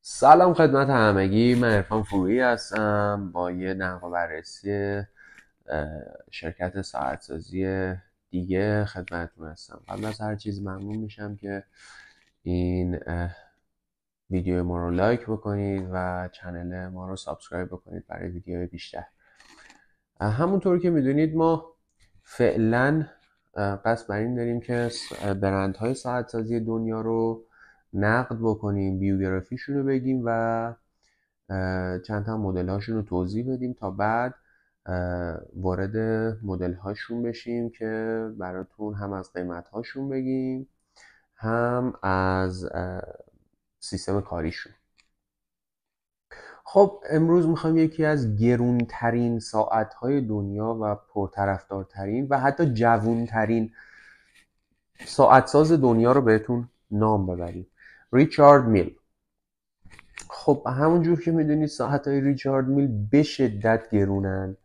سلام خدمت همگی، من عرفان فرویی هستم با یه نقل و بررسی شرکت ساعتسازی دیگه خدمتتون هستم. قبل از هر چیز ممنون میشم که این ویدیو ما رو لایک بکنید و چنل ما رو سابسکرایب بکنید برای ویدیوهای بیشتر. همونطور که میدونید ما فعلا قصد بر این داریم که برندهای ساعتسازی دنیا رو نقد بکنیم، بیوگرافیشون رو بگیم و چند تا مدل هاشون رو توضیح بدیم تا بعد وارد مدل هاشون بشیم که براتون هم از قیمت هاشون بگیم هم از سیستم کاریشون. خب امروز میخوایم یکی از گرونترین ساعت های دنیا و پرطرفدارترین و حتی جوونترین ساعتساز دنیا رو بهتون نام ببریم. ریچارد میل. خب همونجور که میدونید ساعت های ریچارد میل به شدت گرونن،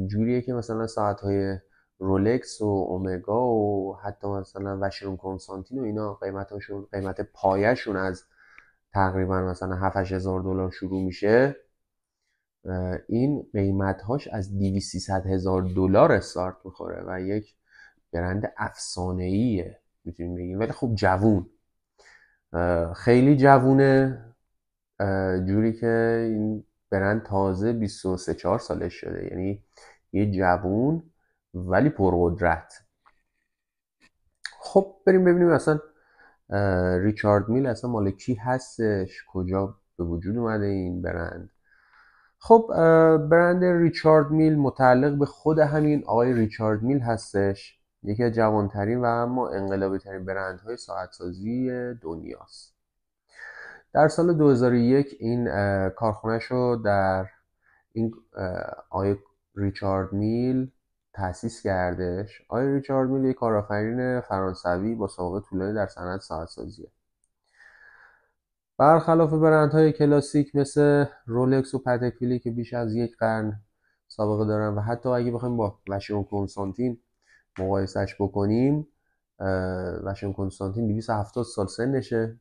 جوریه که مثلا ساعت های رولکس و اومگا و حتی مثلا واشنگتن کنستانتین و اینا قیمت پایشون از تقریبا مثلا 7 هزار دلار شروع میشه. این قیمت هاش از 200 هزار دلار استارت میخوره و یک برند افسانه‌ایه میتونیم بگیم، ولی خب جوون، خیلی جوونه، جوری که این برند تازه 23-4 سالش شده، یعنی یه جوون ولی پرقدرت. خب بریم ببینیم اصلا ریچارد میل اصلا مال کی هستش، کجا به وجود اومده این برند. خب برند ریچارد میل متعلق به خود همین آقای ریچارد میل هستش، یکی از جوانترین و اما انقلابی ترین برندهای ساعتسازی دنیاست. در سال 2001 این کارخونه‌اش رو در این آقای ریچارد میل تأسیس کردش. آقای ریچارد میل یک کارآفرین فرانسوی با سابقه طولانی در صنعت ساعت‌سازیه. برخلاف برندهای کلاسیک مثل رولکس و پاتک فیلی که بیش از یک قرن سابقه دارن و حتی اگه بخوایم با واشنگتن کنستانتین مقایسهش بکنیم، واشنگتن کنستانتین 270 سال سنشه،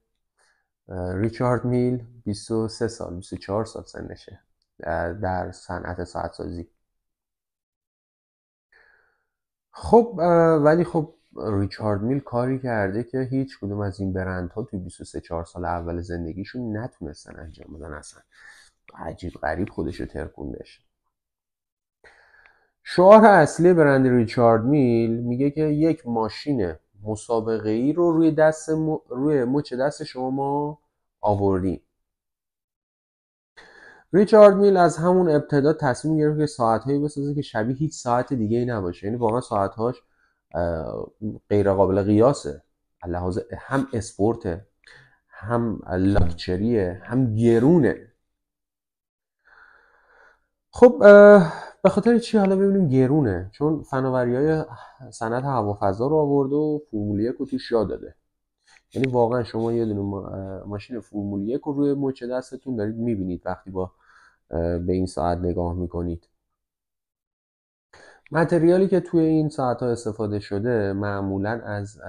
ریچارد میل 23 سال 24 سال سنشه در صنعت ساعتسازی. خب ولی خب ریچارد میل کاری کرده که هیچ کدوم از این برندها توی 23-4 سال اول زندگیشون نتونستن انجام بدن. اصلا عجیب غریب خودشو ترکوندش. شعار اصلی برند ریچارد میل میگه که یک ماشین مسابقه ای رو روی مچ دست شما آوردیم. ریچارد میل از همون ابتدا تصمیم گرفت که ساعت‌هایی بسازه که شبیه هیچ ساعت دیگه‌ای نباشه، یعنی واقعا ساعت‌هاش غیر قابل قیاسه، لحاظ هم اسپورته، هم لاکچریه، هم گرونه. خب به خاطر چی حالا ببینیم گرونه؟ چون فناوری‌های صنعت هوافضا رو آورده و فرمول 1 رو توش یاد داده. یعنی واقعا شما یه دونه ماشین فرمول 1 رو روی مچ دستتون دارید میبینید وقتی با به این ساعت نگاه میکنید. متریالی که توی این ساعت ها استفاده شده معمولا از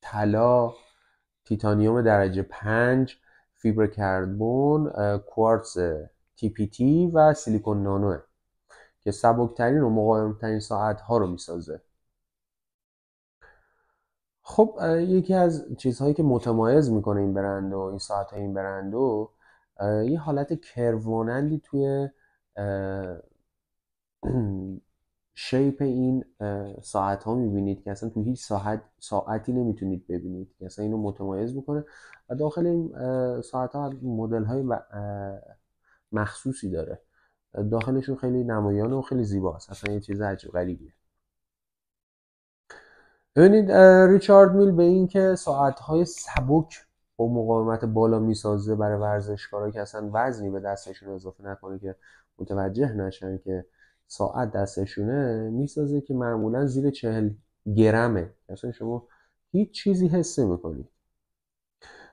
طلا، تیتانیوم درجه 5، فیبر کربن، کوارتز TPT و سیلیکون نانوه که سبکترین و مقاومترین ساعت ها رو میسازه. خب یکی از چیزهایی که متمایز میکنه این برند و این ساعت های این برندو یه حالت کروانندی توی شیپ این ساعت ها میبینید که اصلا تو هیچ ساعتی نمیتونید ببینید که اصلا اینو متمایز میکنه. و داخل این ساعت ها مدل های مخصوصی داره، داخلشون خیلی نمایانه و خیلی زیباست، اصلا یه چیز عجیب غریبیه. ببینید ریچارد میل به این که ساعت های سبک با مقاومت بالا میسازه برای ورزشکارا که اصلا وزنی به دستشون اضافه نکنه که متوجه نشن که ساعت دستشونه، میسازه که معمولا زیر 40 گرمه، اصلا شما هیچ چیزی حس نمی‌کنید.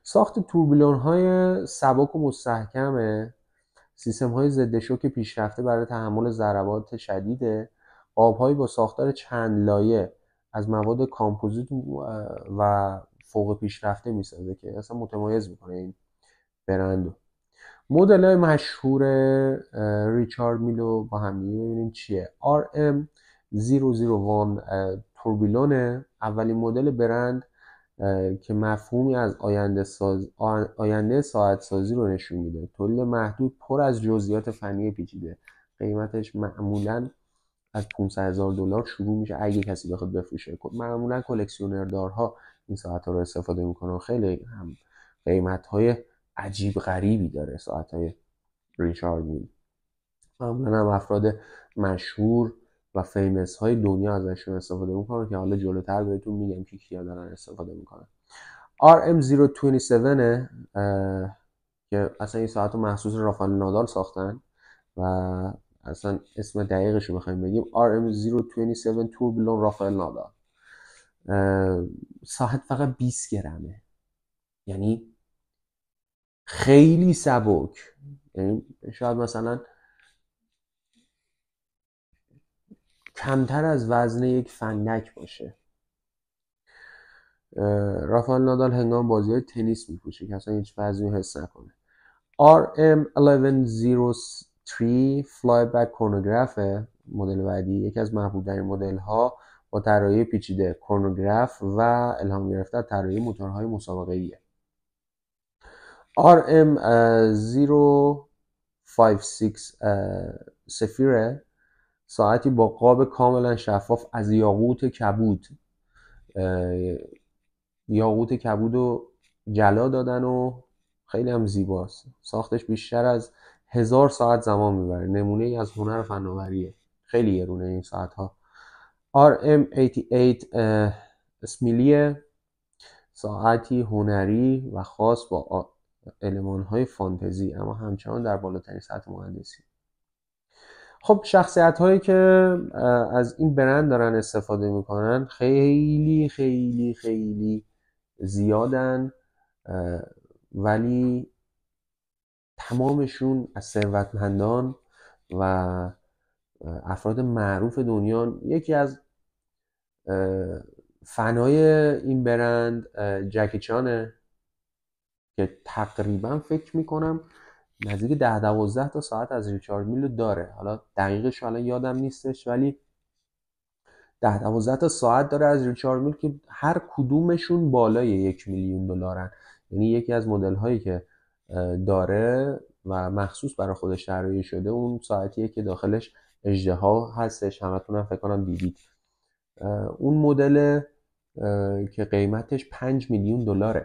ساخت توربیلون های سبک و مستحکمه، سیستم های ضد شوک پیشرفته برای تحمل ضربات شدیده، قاب‌هایی با ساختار چند لایه از مواد کامپوزیت و فوق پیشرفته میسازه که اصلا متمایز میکنه این برند. مدل های مشهور ریچارد میلو با هم دیگه ببینیم چیه. RM001 توربیلونه، اولین مدل برند که مفهومی از آینده ساعت سازی رو نشون میده. تولید محدود، پر از جزئیات فنی پیچیده. قیمتش معمولاً از $500,000 شروع میشه اگه کسی بخواد بفروشه. معمولاً کلکسیونردارها این ساعت ها رو استفاده میکنن. خیلی هم قیمت های عجیب غریبی داره ساعت های ریچارد میل. معمولاً هم افراد مشهور و فیمس های دنیا ازشون استفاده میکنن که حالا جلوتر بهتون میگم که کیا دارن استفاده میکنن. RM027 که اصلا این ساعت رو مخصوص رافائل نادال ساختن و اصلا اسم دقیقش رو بخوایم بگیم RM027 توربیلون رافائل نادال. ساعت فقط 20 گرمه، یعنی خیلی سبک، یعنی شاید مثلا کمتر از وزن یک فندک باشه. رافائل نادال هنگام بازی تنیس میپوشه که اصلا هیچ وزنی حس نکنه. RM1103 فلایبک کورنوگراف مدل بعدی، یکی از محبوب‌ترین مدل‌ها با طراحی پیچیده، کورنوگراف و الهام گرفته از طراحی موتورهای مسابقه‌ایه. RM056 سفیره، ساعتی با قاب کاملا شفاف از یاقوت کبود. یاقوت کبود رو جلا دادن و خیلی هم زیباست. ساختش بیشتر از 1000 ساعت زمان میبره. نمونه ای از هنر فناوریه. خیلی گرونه این ساعت ها. RM88 اسمیلیه، ساعتی هنری و خاص با المان های فانتزی، اما همچنان در بالاترین سطح مهندسی. خب شخصیت هایی که از این برند دارن استفاده میکنن خیلی خیلی خیلی زیادن، ولی تمامشون از ثروتمندان و افراد معروف دنیا. یکی از فنای این برند جکی چانه که تقریبا فکر میکنم نزدیک 10-12 تا ساعت از ریچارد میل داره. حالا دقیقش الان یادم نیستش، ولی 10-12 تا ساعت داره از ریچارد میل که هر کدومشون بالای $1,000,000. یعنی یکی از مدل هایی که داره و مخصوص برای خودش طراحی شده اون ساعتیه که داخلش اژدها هستش. همتون هم فکر کنم دیدید. اون مدل که قیمتش $5,000,000.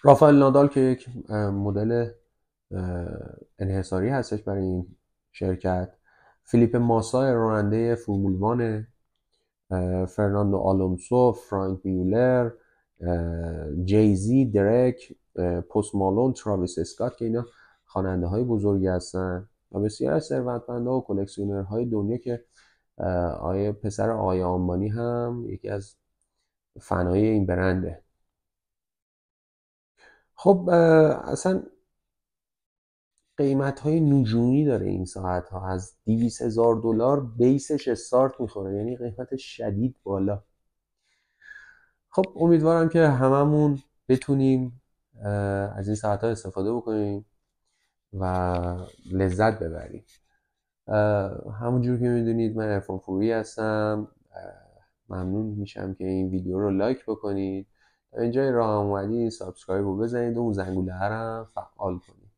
رافائل نادال که یک مدل انحصاری هستش برای این شرکت. فیلیپ ماسا راننده فرمول 1، فرناندو آلونسو، فرانک میولر، جیزی، درک، پست مالون، تراویس اسکات که اینا خواننده های بزرگی هستن و بسیار از ثروتمندان و کلکسیونرهای دنیا که پسر آقای آنبانی هم یکی از فنای این برنده. خب اصلا قیمت های نجومی داره این ساعت ها. از $200,000 بیسش استارت میخوره، یعنی قیمت شدید بالا. خب امیدوارم که هممون بتونیم از این ساعت ها استفاده بکنیم و لذت ببریم. همونجور که میدونید من عرفان فرویی هستم. ممنون میشم که این ویدیو رو لایک بکنید، تا اینجای راه اومدید سابسکرایب رو بزنید و اون زنگوله هم فعال کنید.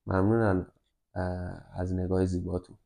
ممنون از نگاه زیباتون.